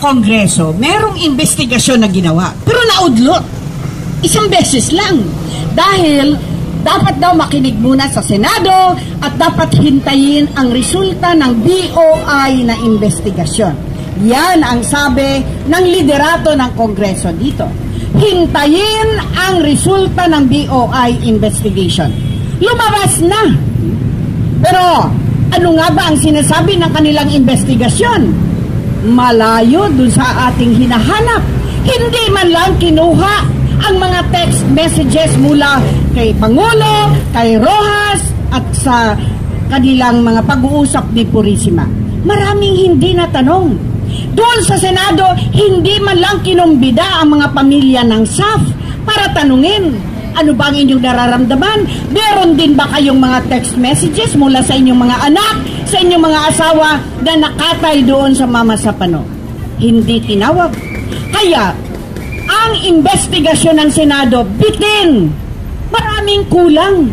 Kongreso, merong investigasyon na ginawa. Pero naudlot. Isang beses lang. Dahil dapat daw makinig muna sa Senado at dapat hintayin ang resulta ng BOI na investigasyon. Yan ang sabi ng liderato ng Kongreso dito. Hintayin ang resulta ng BOI investigation. Lumabas na. Pero ano nga ba ang sinasabi ng kanilang investigasyon? Malayo dun sa ating hinahanap. Hindi man lang kinuha ang mga text messages mula kay Pangulo, kay Rojas, at sa kanilang mga pag-uusap ni Purisima. Maraming hindi natanong. Doon sa Senado, hindi man lang kinumbida ang mga pamilya ng SAF para tanungin, ano ba ang inyong nararamdaman? Meron din ba kayong mga text messages mula sa inyong mga anak, sa inyong mga asawa na nakatay doon sa Mama Sapano? Hindi tinawag. Kaya, ang investigasyon ng Senado, bitin. Maraming kulang.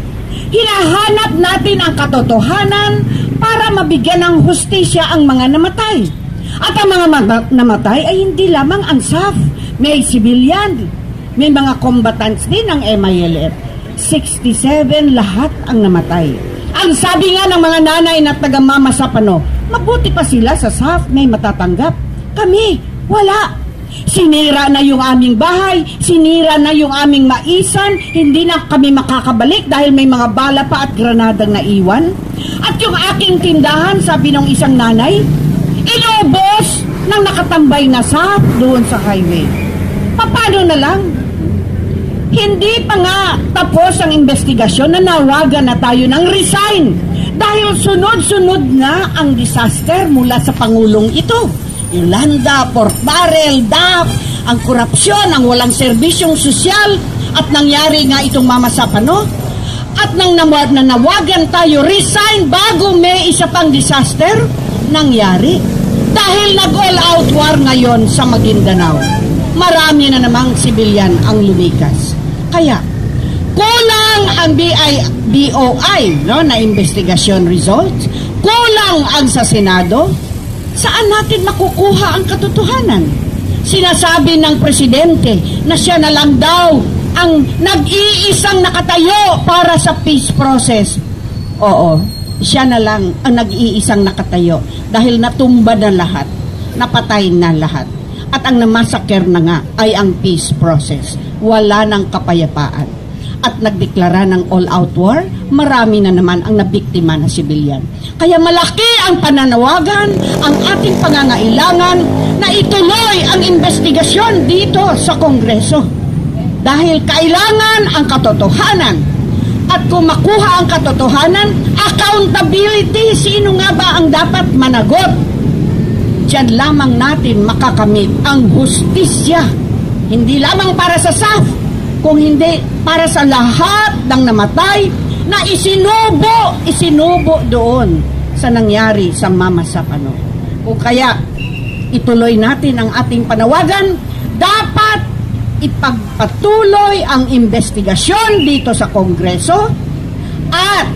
Hinahanap natin ang katotohanan para mabigyan ng hustisya ang mga namatay. At ang mga namatay ay hindi lamang ang SAF. May civilian. May mga combatants din ng MILF. 67 lahat ang namatay. Ang sabi nga ng mga nanay na taga Mama Sapano, mabuti pa sila sa SAF, may matatanggap. Kami, wala. Sinira na yung aming bahay, sinira na yung aming maisan, hindi na kami makakabalik dahil may mga bala pa at granadang naiwan. At yung aking tindahan, sabi ng isang nanay, inubos ng nakatambay na SAF doon sa highway. Paano na lang? Hindi pa nga tapos ang investigasyon na nawagan na tayo ng resign dahil sunod-sunod na ang disaster mula sa Pangulong ito. Yolanda, Port Barrel, DAP, ang korupsyon, ang walang serbisyong sosyal at nangyari nga itong Mama Sapano. At nang nawagan tayo resign bago may isa pang disaster, nangyari. Dahil nag-all-out war ngayon sa Maguindanao. Marami na namang sibilyan ang lumikas. Kaya, kulang ang BOI na investigasyon results, kulang ang sa Senado. Saan natin makukuha ang katotohanan? Sinasabi ng Presidente na siya na lang daw ang nag-iisang nakatayo para sa peace process. Oo, siya na lang ang nag-iisang nakatayo dahil natumba na lahat, napatay na lahat. At ang namasaker na nga ay ang peace process. Wala ng kapayapaan. At nagdeklara ng all-out war, marami na naman ang nabiktima na sibilyan. Kaya malaki ang pananawagan, ang ating pangangailangan na ituloy ang investigasyon dito sa Kongreso. Dahil kailangan ang katotohanan. At kung makuha ang katotohanan, accountability, sino nga ba ang dapat managot? Diyan lamang natin makakamit ang hustisya. Hindi lamang para sa SAF, kung hindi para sa lahat ng namatay na isinubo doon sa nangyari sa Mama Sapano. O kaya, ituloy natin ang ating panawagan, dapat ipagpatuloy ang investigasyon dito sa Kongreso at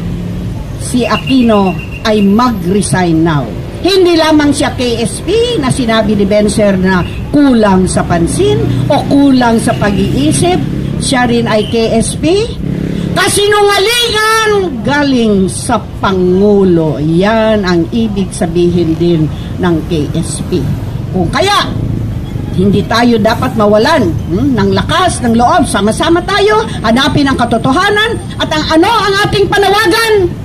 si Aquino ay mag-resign now. Hindi lamang siya KSP na sinabi ni Benser na kulang sa pansin o kulang sa pag-iisip, siya rin ay KSP. Kasinungalingan galing sa Pangulo. Yan ang ibig sabihin din ng KSP. Kung kaya, hindi tayo dapat mawalan ng lakas, ng loob. Sama-sama tayo, hanapin ang katotohanan at ang ating panawagan.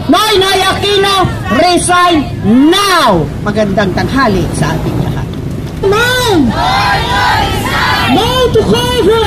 Noynoy Aquino, resign now! Magandang tanghali sa ating lahat. Man! No to call for